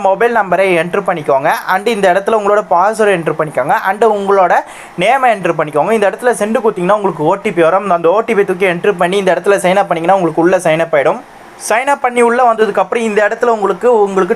Mobile நம்பரை enter பண்ணிக்கோங்க. And இந்த இடத்துல உங்களோட பாஸ்வேர்டு என்ட்ரு பண்ணிக்கோங்க. அண்டு உங்களோட நேமை என்ட்ரு பண்ணிக்கோங்க. இந்த இடத்துல சென்டு கொடுத்தீங்கன்னா உங்களுக்கு ஓடிபி வரும். அந்த ஓடிபி தூக்கி என்ட்ரு பண்ணி இந்த இடத்துல சைன் அப் பண்ணிங்கன்னா உங்களுக்கு உள்ளே சைன் அப் ஆகிடும். சைன் அப் பண்ணி உள்ளே வந்ததுக்கப்புறம் இந்த இடத்துல உங்களுக்கு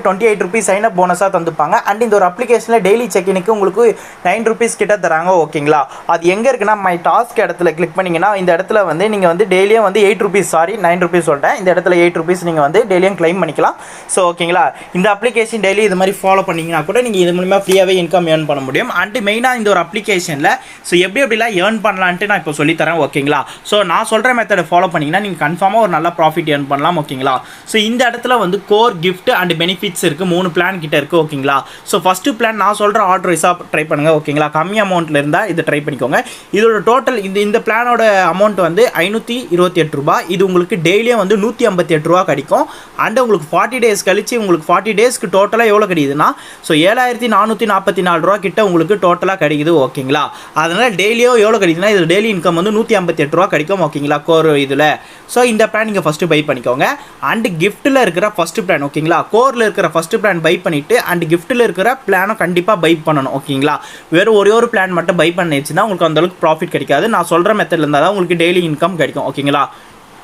28 ருபீஸ் சைன் அப் போனஸாக தந்துப்பாங்க. அண்ட் இந்த ஒரு அப்ளிகேஷனில் டெய்லி செக்இனுக்கு உங்களுக்கு 9 ருபீஸ் கிட்ட தராங்க. ஓகேங்களா, அது எங்கே இருக்குன்னா மை டாஸ்க் இடத்துல கிளிக் பண்ணிங்கன்னா இந்த இடத்துல வந்து நீங்கள் வந்து டெய்லியும் வந்து 8 ருபீஸ் 9 ருபீஸ் சொல்லிட்டேன். இந்த இடத்துல 8 ருபீஸ் நீங்கள் வந்து டெய்லியும் கிளைம் பண்ணிக்கலாம். ஸோ ஓகேங்களா, இந்த அப்ளிகேஷன் டெய்லி இது மாதிரி ஃபாலோ பண்ணிங்கன்னா கூட நீங்கள் இது மூலிமா ஃப்ரீயாகவே இன்கம் ஏர்ன் பண்ண முடியும். அண்ட் மெயினாக இந்த ஒரு அப்ளிகேஷனில் ஸோ எப்படிலாம் ஏர்ன் பண்ணலான்ட்டு நான் இப்போ சொல்லித்தரேன். ஓகேங்களா, ஸோ நான் சொல்கிற மெத்தடை ஃபாலோ பண்ணிங்கன்னா நீங்கள் கன்ஃபார்மாக ஒரு நல்ல ப்ராஃபிட் ஏர்ன் பண்ணலாம். ஓகேங்களா, ஸோ இந்த இடத்துல வந்து கோர் கிஃப்ட் அண்ட் பெனிஃபிட்ஸ் இருக்குது. 3 பிளான் கிட்ட இருக்குது. ஓகேங்களா, ஸோ ஃபஸ்ட்டு பிளான் நான் சொல்கிற ஆர்டர் வைஸாக ட்ரை பண்ணுங்கள். ஓகேங்களா, கம்மி அமௌண்ட்டில் இருந்தால் இதை ட்ரை பண்ணிக்கோங்க. இதோட டோட்டல் இந்த பிளானோட அமௌண்ட் வந்து 528 ரூபா. இது உங்களுக்கு டெய்லியும் வந்து 158 ரூபா கிடைக்கும். அண்ட் உங்களுக்கு 40 டேஸ் கழிச்சு உங்களுக்கு 40 டேஸ்க்கு டோட்டலாக எவ்வளோ கிடைக்குதுன்னா ஸோ 7444 ரூபா கிட்ட உங்களுக்கு டோட்டலாக கிடைக்குது. ஓகேங்களா, அதனால் டெய்லியும் எவ்வளோ கிடைக்குதுன்னா இது டெய்லி இன்கம் வந்து 158 ரூபா கிடைக்கும். ஓகேங்களா, கோர் இதில் ஸோ இந்த பிளான் நீங்கள் ஃபஸ்ட்டு பை பண்ணிக்கோங்க. அண்ட் கிஃப்ட்டில் இருக்கிற ஃபஸ்ட்டு பிளான் ஓகேங்களா, கோரில் இருக்கிற ஃபஸ்ட்டு பிளான் பை பண்ணிவிட்டு அண்ட் கிஃப்ட்டில் இருக்கிற பிளானும் கண்டிப்பாக பை பண்ணணும். ஓகேங்களா, வெறும் ஒரு பிளான் மட்டும் பை பண்ணிச்சுன்னா உங்களுக்கு அந்தளவுக்கு ப்ராஃபிட் கிடைக்காது. நான் சொல்கிற மெத்தடில் இருந்தால் தான் உங்களுக்கு டெய்லி இன்கம் கிடைக்கும். ஓகேங்களா,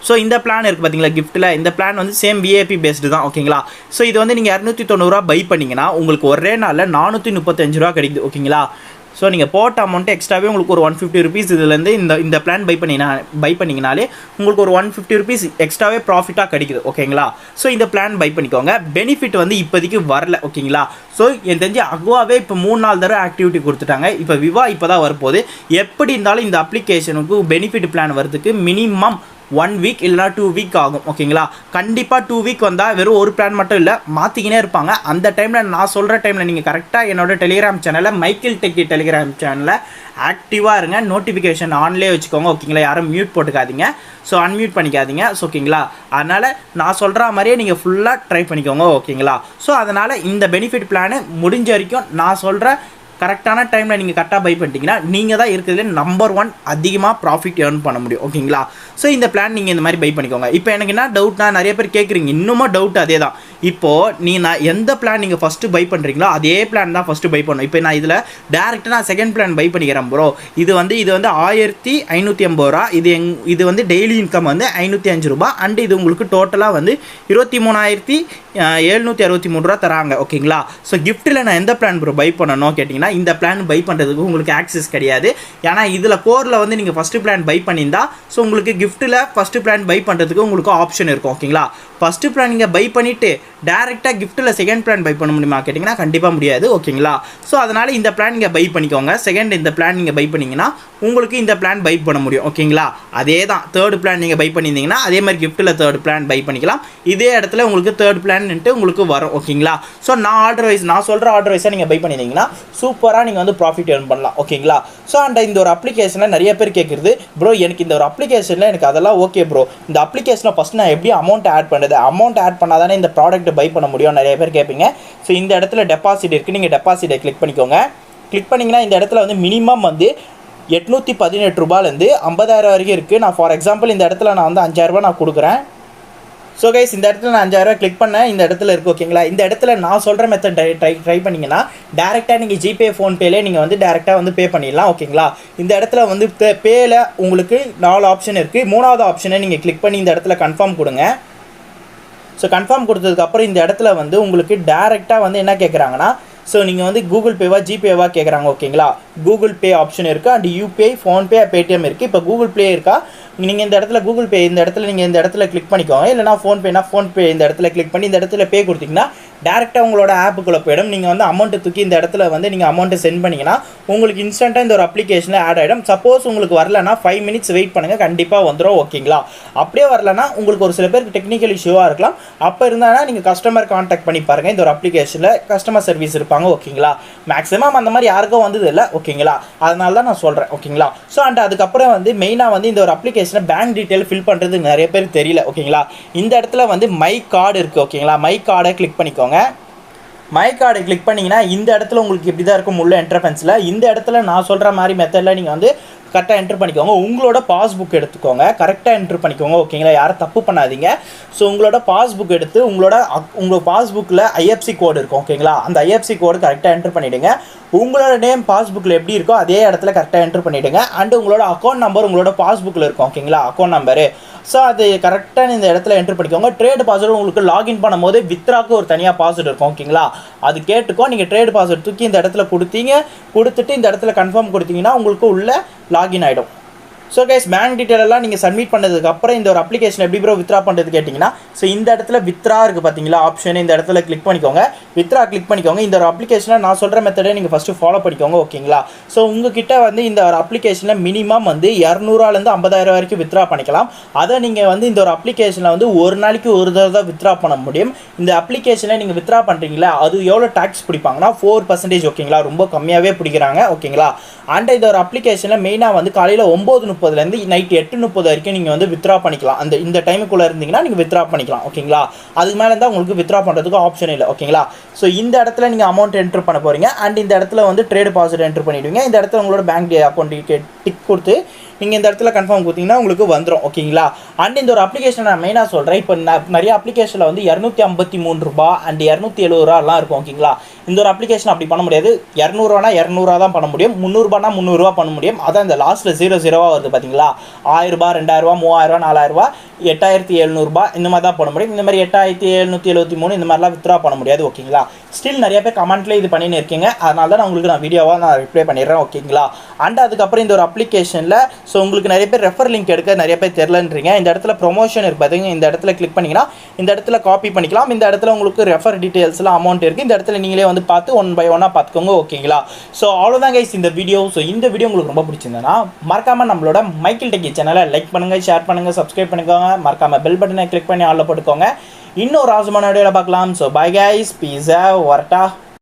ஸோ இந்த பிளான் இருக்குது பார்த்தீங்களா கிஃப்ட்டில், இந்த பிளான் வந்து சேம் விஐபி பேஸ்டு தான். ஓகேங்களா, ஸோ இது வந்து நீங்கள் 290 ரூபா பை பண்ணிங்கன்னா உங்களுக்கு ஒரே நாளில் 435 ரூபா கிடைக்குது. ஓகேங்களா, ஸோ நீங்கள் போட்ட அமௌண்ட்டு எக்ஸ்ட்ராவே உங்களுக்கு ஒரு 150 ருபீஸ் இதுலேருந்து இந்த பிளான் பை பண்ணிங்கனாலே உங்களுக்கு ஒரு 150 ருபீஸ் எக்ஸ்ட்ராவே ப்ராஃபிட்டாக கிடைக்குது. ஓகேங்களா, ஸோ இந்த பிளான் பை பண்ணிக்கோங்க. பெனிஃபிட் வந்து இப்போதைக்கு வரல. ஓகேங்களா, ஸோ எனக்கு தெரிஞ்சு அக்வாவே இப்போ 3 நாள் தடவை ஆக்டிவிட்டி கொடுத்துட்டாங்க. இப்போ விவா இப்போ தான் வரப்போகுது. எப்படி இருந்தாலும் இந்த அப்ளிகேஷனுக்கு பெனிஃபிட் பிளான் வரதுக்கு மினிமம் 1 வீக் இல்லைனா 2 வீக் ஆகும். ஓகேங்களா, கண்டிப்பாக 2 வீக் வந்தால் வெறும் ஒரு பிளான் மட்டும் இல்லை மாற்றிக்கினே இருப்பாங்க. அந்த டைமில் நான் சொல்கிற டைமில் நீங்கள் கரெக்டாக என்னோட டெலிகிராம் சேனலில் மைக்கேல் டெக்கி டெலிகிராம் சேனலில் ஆக்டிவாக இருங்க. நோட்டிஃபிகேஷன் ஆன்லேயே வச்சுக்கோங்க. ஓகேங்களா, யாரும் மியூட் போட்டுக்காதீங்க. ஸோ அன்மியூட் பண்ணிக்காதீங்க. ஸோ ஓகேங்களா, அதனால் நான் சொல்கிற மாதிரியே நீங்கள் ஃபுல்லாக ட்ரை பண்ணிக்கோங்க. ஓகேங்களா, ஸோ அதனால் இந்த பெனிஃபிட் பிளானு முடிஞ்ச வரைக்கும் நான் சொல்கிற கரெக்டான டைமில் நீங்கள் கரெக்டாக பை பண்ணிட்டீங்கன்னா நீங்கள் தான் இருக்கிறதுல நம்பர் 1 அதிகமாக ப்ராஃபிட் ஏர்ன் பண்ண முடியும். ஓகேங்களா, ஸோ இந்த பிளான் நீங்கள் இந்த மாதிரி பை பண்ணிக்கோங்க. இப்போ எனக்கு என்ன டவுட்னா நிறைய பேர் கேட்குறீங்க, இன்னுமா டவுட் அதே தான். இப்போது நான் எந்த பிளான் நீங்கள் ஃபஸ்ட்டு பை பண்ணுறீங்களோ அதே பிளான் தான் ஃபஸ்ட்டு பை பண்ணணும். இப்போ நான் இதில் டேரெக்டாக நான் செகண்ட் பிளான் பை பண்ணிக்கிறேன் ப்ரோ. இது வந்து 1550 ரூபா. இது வந்து டெய்லி இன்கம் வந்து 505 ரூபா. அண்ட் இது உங்களுக்கு டோட்டலாக வந்து 23,763 ரூபா தராங்க. ஓகேங்களா, ஸோ கிஃப்ட்டில் நான் எந்த பிளான் ப்ரோ பை பண்ணணும் கேட்டிங்கன்னா இந்த பிளான் பை பண்ணுறதுக்கு உங்களுக்கு ஆக்சஸ் கிடையாது. ஏன்னா இதில் கோரில் வந்து நீங்கள் ஃபஸ்ட்டு பிளான் பை பண்ணியிருந்தா ஸோ உங்களுக்கு கிஃப்ட்டில் ஃபஸ்ட்டு பிளான் பை பண்ணுறதுக்கு உங்களுக்கு ஆப்ஷன் இருக்கும். ஓகேங்களா, ஃபஸ்ட்டு பிளான் நீங்கள் பை பண்ணிவிட்டு டேரெக்டாக கிஃப்ட்டில் செகண்ட் பிளான் பை பண்ண முடியுமா கேட்டிங்கன்னா கண்டிப்பாக முடியாது. ஓகேங்களா, ஸோ அதனால் இந்த பிளான் நீங்கள் பை பண்ணிக்கோங்க. செகண்ட் இந்த பிளான் நீங்கள் பை பண்ணிங்கன்னா உங்களுக்கு இந்த பிளான் பை பண்ண முடியும். ஓகேங்களா, அதே தான் தேர்ட் பிளான் நீங்கள் பை பண்ணியிருந்தீங்கன்னா அதே மாதிரி கிஃப்ட்டில் தேர்ட் பிளான் பை பண்ணிக்கலாம். இதே இடத்துல உங்களுக்கு தேர்ட் பிளான்ட்டு உங்களுக்கு வரும். ஓகேங்களா, ஸோ நான் சொல்கிற ஆர்டர் வைஸாக நீங்கள் பை பண்ணியிருந்தீங்கன்னா சூப்பராக நீங்கள் வந்து ப்ராஃபிட் ஏர்ன் பண்ணலாம். ஓகேங்களா, ஸோ அண்ட் இந்த ஒரு அப்ளிகேஷனில் நிறைய பேர் கேட்குறது ப்ரோ எனக்கு இந்த ஒரு அப்ளிகேஷனில் எனக்கு அதெல்லாம் ஓகே ப்ரோ, இந்த அப்ளிகேஷனில் ஃபஸ்ட் நான் எப்படி அமௌண்ட் ஆட் பண்ணுறது, அமௌண்ட் ஆட் பண்ணால் தானே இந்த ப்ராடக்ட் பை பண்ண முடியும் நிறைய பேர் கேட்பீங்க. ஸோ இந்த இடத்துல டெபாசிட் இருக்குது. நீங்கள் டெபாசிட்டை கிளிக் பண்ணிக்கோங்க. கிளிக் பண்ணிங்கன்னா இந்த இடத்துல வந்து மினிமம் வந்து 818 ரூபாயிலேருந்து 50,000 வரைக்கும் இருக்குது. நான் ஃபார் எக்ஸாம்பிள் இந்த இடத்துல நான் வந்து 5,000 ரூபா நான் கொடுக்குறேன். ஸோ கைஸ் இந்த இடத்துல நான் 5,000 ரூபா கிளிக் பண்ணேன். இந்த இடத்துல இருக்குது. ஓகேங்களா, இந்த இடத்துல நான் சொல்கிற மெத்தட் ட்ரை பண்ணிங்கன்னா டேரெக்டாக நீங்கள் ஜிபே ஃபோன்பேலே நீங்கள் வந்து டேரெக்டாக வந்து பே பண்ணிடலாம். ஓகேங்களா, இந்த இடத்துல வந்து பேயில் உங்களுக்கு 4 ஆப்ஷன் இருக்குது. 3வது ஆப்ஷனை நீங்கள் கிளிக் பண்ணி இந்த இடத்துல கன்ஃபார்ம் கொடுங்க. ஸோ கன்ஃபார்ம் கொடுத்ததுக்கப்புறம் இந்த இடத்துல வந்து உங்களுக்கு டேரெக்டாக வந்து என்ன கேட்குறாங்கன்னா ஸோ நீங்கள் வந்து கூகுள் பேவா ஜிபேவா கேட்குறாங்க. ஓகேங்களா, கூகுள் பே ஆப்ஷன் இருக்குது. அண்ட் யூபிஐ ஃபோன்பே பேடிஎம் இருக்குது. இப்போ கூகுள் ப்ளே இருக்கா, நீங்கள் இந்த இடத்துல கூகுள் பே இந்த இடத்துல நீங்கள் இந்த இடத்துல கிளிக் பண்ணிக்கோங்க. இல்லைனா ஃபோன்பே இந்த இடத்துல கிளிக் பண்ணி இந்த இடத்துல பே கொடுத்தீங்கன்னா டேரெக்டாக உங்களோட ஆப்புக்குள்ளே போயிடும். நீங்கள் வந்து அமௌண்ட்டை தூக்கி இந்த இடத்துல வந்து நீங்கள் அமௌண்ட்டை சென்ட் பண்ணிங்கன்னா உங்களுக்கு இன்ஸ்டண்ட்டாக இந்த ஒரு அப்ளிகேஷனில் ஆட் ஆகிடும். சப்போஸ் உங்களுக்கு வரலன்னா 5 மினிட்ஸ் வெயிட் பண்ணுங்கள், கண்டிப்பாக வந்துடும். ஓகேங்களா, அப்படியே வரலன்னா உங்களுக்கு ஒரு சில பேருக்கு டெக்னிக்கல் இஷ்யூவாக இருக்கலாம். அப்போ இருந்தானா நீங்கள் கஸ்டமர் கான்டாக்ட் பண்ணி பாருங்கள். இந்த ஒரு அப்ளிகேஷனில் கஸ்டமர் சர்வீஸ் இருப்பாங்க. ஓகேங்களா, மேக்ஸிமம் அந்த மாதிரி யாருக்கும் வந்தது இல்லை. ஓகேங்களா, அதனால தான் நான் சொல்கிறேன். ஓகேங்களா, ஸோ அண்ட் அதுக்கப்புறம் வந்து மெயினாக வந்து இந்த ஒரு அப்ளிகேஷனை பேங்க் டீட்டெயில் ஃபில் பண்ணுறது நிறைய பேருக்கு தெரியல. ஓகேங்களா, இந்த இடத்துல வந்து மை கார்டு இருக்குது. ஓகேங்களா, மை கார்டை கிளிக் பண்ணிக்கோங்க. மை கார்டை கிளிக் பண்ணிங்கன்னா இந்த இடத்துல உங்களுக்கு இப்படி தான் இருக்கும் உள்ள என்ட்ரபென்ஸில். இந்த இடத்துல நான் சொல்கிற மாதிரி மெத்தடில் நீங்கள் வந்து கரெக்டாக என்ட்ரு பண்ணிக்கோங்க. உங்களோட பாஸ்புக் எடுத்துக்கோங்க, கரெக்டாக என்ட்ரு பண்ணிக்கோங்க. ஓகேங்களா, யாரும் தப்பு பண்ணாதீங்க. ஸோ உங்களோட பாஸ்புக் எடுத்து உங்கள் பாஸ்புக்கில் ஐஎஃப்சி கோடு இருக்கும். ஓகேங்களா, அந்த ஐஎஃப்சி கோடு கரெக்டாக என்ட்ரு பண்ணிவிடுங்க. உங்களோட நேம் பாஸ்புக்கில் எப்படி இருக்கோ அதே இடத்துல கரெக்டாக என்ட்ரு பண்ணிவிடுங்க. அண்டு உங்களோட அக்கௌண்ட் நம்பர் உங்களோட பாஸ்புக்கில் இருக்கும். ஓகேங்களா, அக்கௌண்ட் நம்பரு. ஸோ அது கரெக்டாக இந்த இடத்துல என்ட்ரு பண்ணிக்கோங்க. ட்ரேடு பாஸ்வேர்டு உங்களுக்கு லாகின் பண்ணும்போது வித்ராக்கு ஒரு தனியாக பாஸ்வேர்டு இருக்கும். ஓகேங்களா, அது கேட்டுக்கோ. நீங்கள் ட்ரேடு பாஸ்வேர்டு தூக்கி இந்த இடத்துல கொடுத்துட்டு இந்த இடத்துல கன்ஃபார்ம் கொடுத்தீங்கன்னா உங்களுக்கு உள்ள லாகின் ஆகிடும். ஸோ கைஸ், பேங்க் டீட்டெயில் எல்லாம் நீங்கள் சப்மிட் பண்ணதுக்கப்புறம் இந்த ஒரு அப்ளிகேஷன் எப்படி ப்ரோ வித்ரா பண்ணுறது கேட்டிங்கன்னா, ஸோ இந்த இடத்துல வித்ரா இருக்குது பார்த்தீங்களா ஆப்ஷன், இந்த இடத்துல கிளிக் பண்ணிக்கோங்க. வித்ரா கிளிக் பண்ணிக்கோங்க. இந்த ஒரு அப்ளிகேஷனை நான் சொல்கிற மெத்தடே நீங்கள் ஃபஸ்ட்டு ஃபாலோ பண்ணிக்கோங்க. ஓகேங்களா, ஸோ உங்ககிட்ட இந்த ஒரு அப்ளிகேஷனில் மினிமம் 200 50,000 வரைக்கும் வித்ரா பண்ணிக்கலாம். அதை நீங்கள் இந்த ஒரு அப்ளிகேஷனில் ஒரு நாளைக்கு ஒரு தடவை தான் வித்ரா பண்ண முடியும். இந்த அப்ளிகேஷனை நீங்கள் வித்ரா பண்ணுறீங்களா, அது எவ்வளோ டேக்ஸ் பிடிப்பாங்கன்னா 4%. ஓகேங்களா, ரொம்ப கம்மியாகவே பிடிக்கிறாங்க. ஓகேங்களா, அண்ட் இந்த ஒரு அப்ளிகேஷனில் மெயினாக காலையில் 9:30 நைட் 8:30 வரைக்கும் நீங்கள் வித்ரா பண்ணிக்கலாம். இந்த டைமுக்குள்ளே இருந்தீங்கன்னா நீங்கள் வித்ரா பண்ணிக்கலாம். ஓகேங்களா, அதுக்கு மேலே இருந்தால் உங்களுக்கு வித்ரா பண்ணுறதுக்கு ஆப்ஷன் இல்லை. ஓகேங்களா, ஸோ இந்த இடத்துல நீங்கள் அமௌண்ட் என்ட்ரு பண்ண போகிறீங்க. அண்ட் இந்த இடத்துல ட்ரேடு பாஸ்வேர்டு என்ட்ரு பண்ணிவிடுவீங்க. இந்த இடத்துல உங்களோட பேங்க் அக்கௌண்ட் டிக் கொடுத்து நீங்கள் இந்த இடத்துல கன்ஃபார்ம் கொடுத்தீங்கன்னா உங்களுக்கு வந்துடும். ஓகேங்களா, அண்ட் இந்த ஒரு அப்ளிகேஷன் நான் மெயினாக சொல்கிறேன். இப்போ நிறைய அப்ளிகேஷனில் 253 ரூபா அண்ட் 270 ரூபாலாம் இருக்கும். ஓகேங்களா, இந்த ஒரு அப்ளிகேஷன் அப்படி பண்ண முடியாது. 200 200 தான் பண்ண முடியும். 300 300 பண்ண முடியும். அதான் இந்த லாஸ்ட்டில் 00 வருது பார்த்தீங்களா, 1000 ரூபாய் 2000 3000 4000 8700 இந்த மாதிரி தான் பண்ண முடியும். இந்த மாதிரி 8773 இந்த மாதிரிலாம் வித்ரா பண்ண முடியாது. ஓகேங்களா, ஸ்டில் நிறைய பேர் கமெண்ட்லேயே இது பண்ணின்னு இருக்கீங்க. அதனால தான் நான் வீடியோவாக ரிப்ளை பண்ணிடுறேன். ஓகேங்களா, அண்ட் அதுக்கப்புறம் இந்த ஒரு அப்ளிகேஷனில் ஸோ உங்களுக்கு நிறைய பேர் ரெஃபர் லிங்க் எடுக்க நிறைய பேர் தெரிலன்றீங்க. இந்த இடத்துல ப்ரொமோஷன் இருக்குது பார்த்தீங்கன்னா, இந்த இடத்துல கிளிக் பண்ணிங்கன்னா இந்த இடத்துல காப்பி பண்ணிக்கலாம். இந்த இடத்துல உங்களுக்கு ரெஃபர் டீட்டெயில்ஸ்லாம் அமௌண்ட் இருக்குது. இந்த இடத்துல நீங்களே பார்த்து 1 by 1 பார்த்துக்கோங்க. ஓகேங்களா, ஸோ அவ்வளோதான் கைஸ் இந்த வீடியோ. ஸோ இந்த வீடியோ உங்களுக்கு ரொம்ப பிடிச்சிருந்தேன்னா மறக்காமல் நம்மளோட மைக்கேல் டெக்கி சேனலை லைக் பண்ணுங்கள், ஷேர் பண்ணுங்கள், சப்ஸ்கிரைப் பண்ணிக்கோங்க. மறக்காமல் பெல் பட்டனை கிளிக் பண்ணி ஆளில் போட்டுக்கோங்க. இன்னொரு ஆசமான வீடியோவில் பார்க்கலாம். ஸோ பை கைஸ், பீஸா வரட்டா.